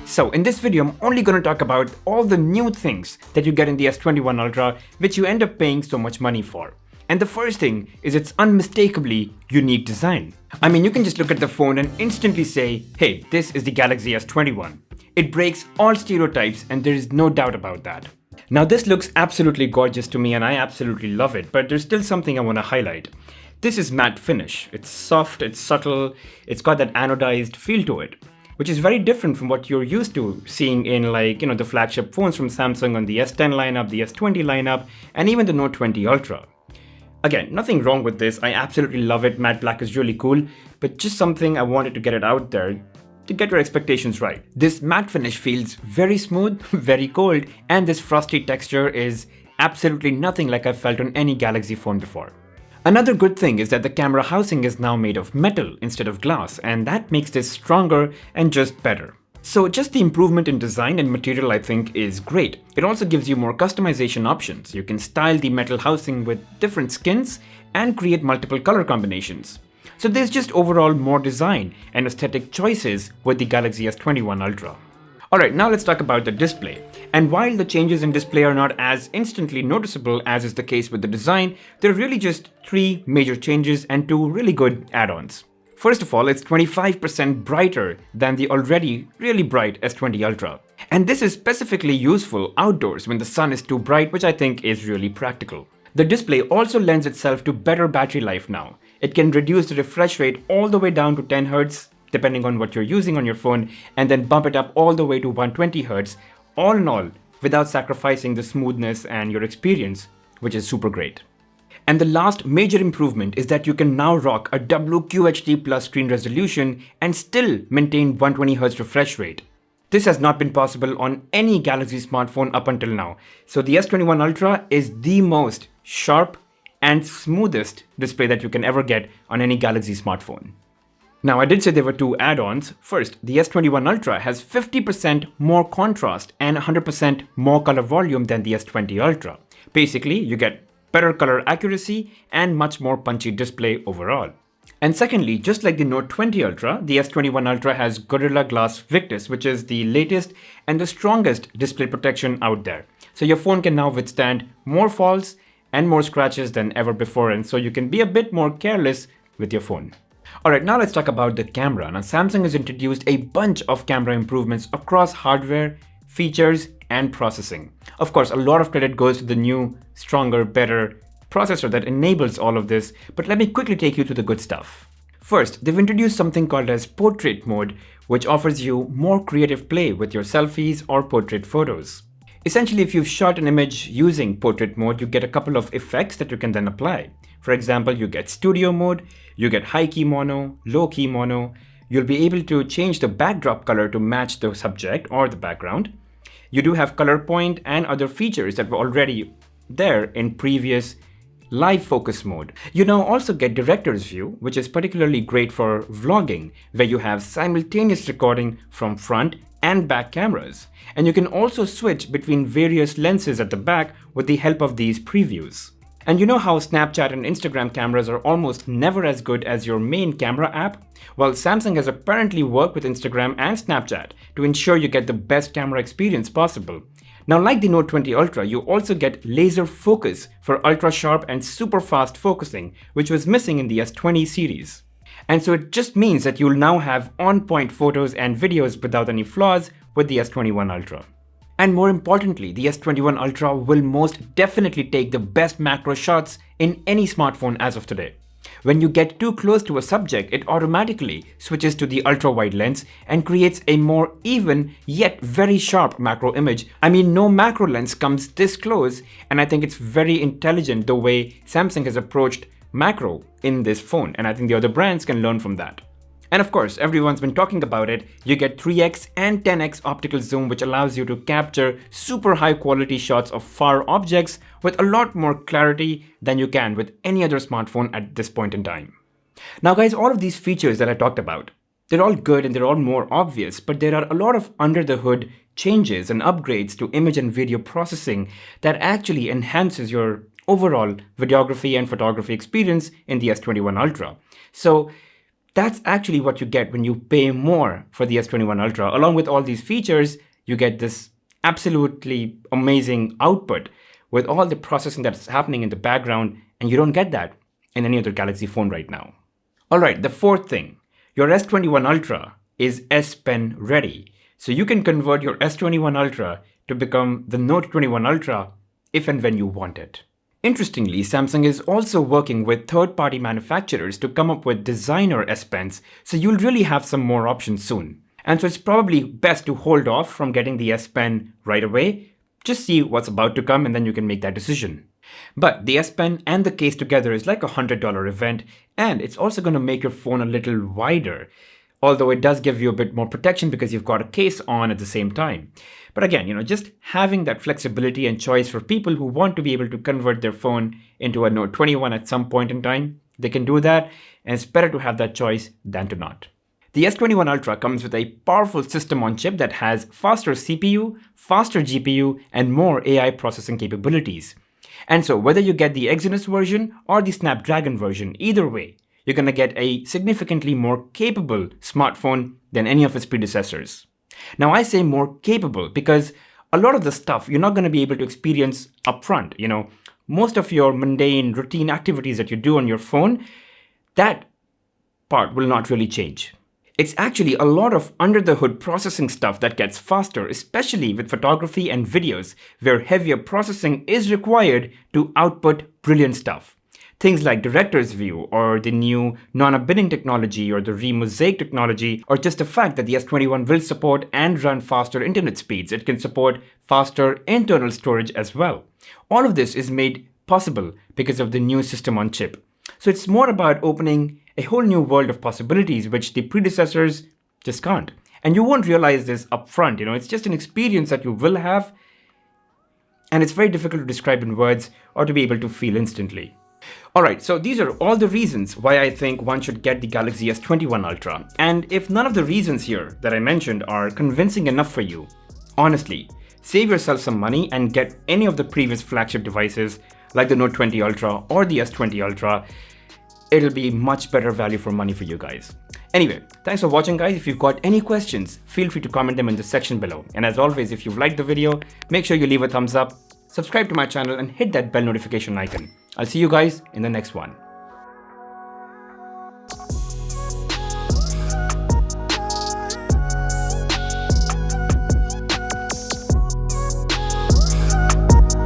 So in this video, I'm only going to talk about all the new things that you get in the S21 Ultra, which you end up paying so much money for. And the first thing is its unmistakably unique design. I mean, you can just look at the phone and instantly say, hey, this is the Galaxy S21. It breaks all stereotypes and there is no doubt about that. Now this looks absolutely gorgeous to me and I absolutely love it, but there's still something I want to highlight. This is matte finish. It's soft, it's subtle, it's got that anodized feel to it, which is very different from what you're used to seeing in the flagship phones from Samsung on the S10 lineup, the S20 lineup, and even the Note 20 Ultra. Again, nothing wrong with this. I absolutely love it. Matte black is really cool, but just something I wanted to get it out there to get your expectations right. This matte finish feels very smooth, very cold, and this frosty texture is absolutely nothing like I've felt on any Galaxy phone before. Another good thing is that the camera housing is now made of metal instead of glass, and that makes this stronger and just better. So just the improvement in design and material I think is great. It also gives you more customization options. You can style the metal housing with different skins and create multiple color combinations. So there's just overall more design and aesthetic choices with the Galaxy S21 Ultra. Alright, now let's talk about the display. And while the changes in display are not as instantly noticeable as is the case with the design, there are really just three major changes and two really good add-ons. First of all, it's 25% brighter than the already really bright S20 Ultra. And this is specifically useful outdoors when the sun is too bright, which I think is really practical. The display also lends itself to better battery life now. It can reduce the refresh rate all the way down to 10 Hz, depending on what you're using on your phone, and then bump it up all the way to 120 Hz, all in all, without sacrificing the smoothness and your experience, which is super great. And the last major improvement is that you can now rock a WQHD plus screen resolution and still maintain 120 Hz refresh rate. This has not been possible on any Galaxy smartphone up until now. So the S21 Ultra is the most sharp and smoothest display that you can ever get on any Galaxy smartphone. Now I did say there were two add-ons. First, the S21 Ultra has 50% more contrast and 100% more color volume than the S20 Ultra. Basically, you get better color accuracy and much more punchy display overall. And secondly, just like the Note 20 Ultra, the S21 Ultra has Gorilla Glass Victus, which is the latest and the strongest display protection out there. So your phone can now withstand more falls and more scratches than ever before, and so you can be a bit more careless with your phone. Alright, now let's talk about the camera. Now Samsung has introduced a bunch of camera improvements across hardware, features, and processing. Of course, a lot of credit goes to the new, stronger, better processor that enables all of this, but let me quickly take you to the good stuff. First, they've introduced something called as portrait mode, which offers you more creative play with your selfies or portrait photos. Essentially, if you've shot an image using portrait mode, you get a couple of effects that you can then apply. For example, you get studio mode, you get high key mono, low key mono. You'll be able to change the backdrop color to match the subject or the background. You do have color point and other features that were already there in previous live focus mode. You now also get director's view, which is particularly great for vlogging, where you have simultaneous recording from front and back cameras. And you can also switch between various lenses at the back with the help of these previews. And you know how Snapchat and Instagram cameras are almost never as good as your main camera app? Well, Samsung has apparently worked with Instagram and Snapchat to ensure you get the best camera experience possible. Now, like the Note 20 Ultra, you also get laser focus for ultra sharp and super fast focusing, which was missing in the S20 series. And so it just means that you'll now have on-point photos and videos without any flaws with the S21 Ultra. And more importantly, the S21 Ultra will most definitely take the best macro shots in any smartphone as of today. When you get too close to a subject, it automatically switches to the ultra-wide lens and creates a more even yet very sharp macro image. I mean, no macro lens comes this close, and I think it's very intelligent the way Samsung has approached macro in this phone, and I think the other brands can learn from that. And of course, everyone's been talking about it. You get 3x and 10x optical zoom, which allows you to capture super high quality shots of far objects with a lot more clarity than you can with any other smartphone at this point in time. Now guys, all of these features that I talked about, they're all good and they're all more obvious, but there are a lot of under the hood changes and upgrades to image and video processing that actually enhances your overall videography and photography experience in the S21 Ultra. So That's actually what you get when you pay more for the S21 Ultra. Along with all these features, you get this absolutely amazing output with all the processing that's happening in the background, and you don't get that in any other Galaxy phone right now. All right, the fourth thing, your S21 Ultra is S Pen ready. So you can convert your S21 Ultra to become the Note 21 Ultra if and when you want it. Interestingly, Samsung is also working with third-party manufacturers to come up with designer S Pens, so you'll really have some more options soon. And so it's probably best to hold off from getting the S Pen right away. Just see what's about to come and then you can make that decision. But the S Pen and the case together is like a $100 event, and it's also going to make your phone a little wider. Although it does give you a bit more protection because you've got a case on at the same time. But again, just having that flexibility and choice for people who want to be able to convert their phone into a Note 21 at some point in time, they can do that, and it's better to have that choice than to not. The S21 Ultra comes with a powerful system on chip that has faster CPU, faster GPU, and more AI processing capabilities. And so whether you get the Exynos version or the Snapdragon version, either way, you're going to get a significantly more capable smartphone than any of its predecessors. Now, I say more capable because a lot of the stuff you're not going to be able to experience upfront. Most of your mundane routine activities that you do on your phone, that part will not really change. It's actually a lot of under-the-hood processing stuff that gets faster, especially with photography and videos, where heavier processing is required to output brilliant stuff. Things like director's view, or the new non-binning technology, or the remosaic technology, or just the fact that the S21 will support and run faster internet speeds. It can support faster internal storage as well. All of this is made possible because of the new system on chip. So it's more about opening a whole new world of possibilities which the predecessors just can't. And you won't realize this upfront. It's just an experience that you will have, and it's very difficult to describe in words or to be able to feel instantly. Alright, so these are all the reasons why I think one should get the Galaxy S21 Ultra. And if none of the reasons here that I mentioned are convincing enough for you, honestly, save yourself some money and get any of the previous flagship devices like the Note 20 Ultra or the S20 Ultra. It'll be much better value for money for you guys. Anyway, thanks for watching, guys. If you've got any questions, feel free to comment them in the section below. And as always, if you've liked the video, make sure you leave a thumbs up, subscribe to my channel, and hit that bell notification icon. I'll see you guys in the next one.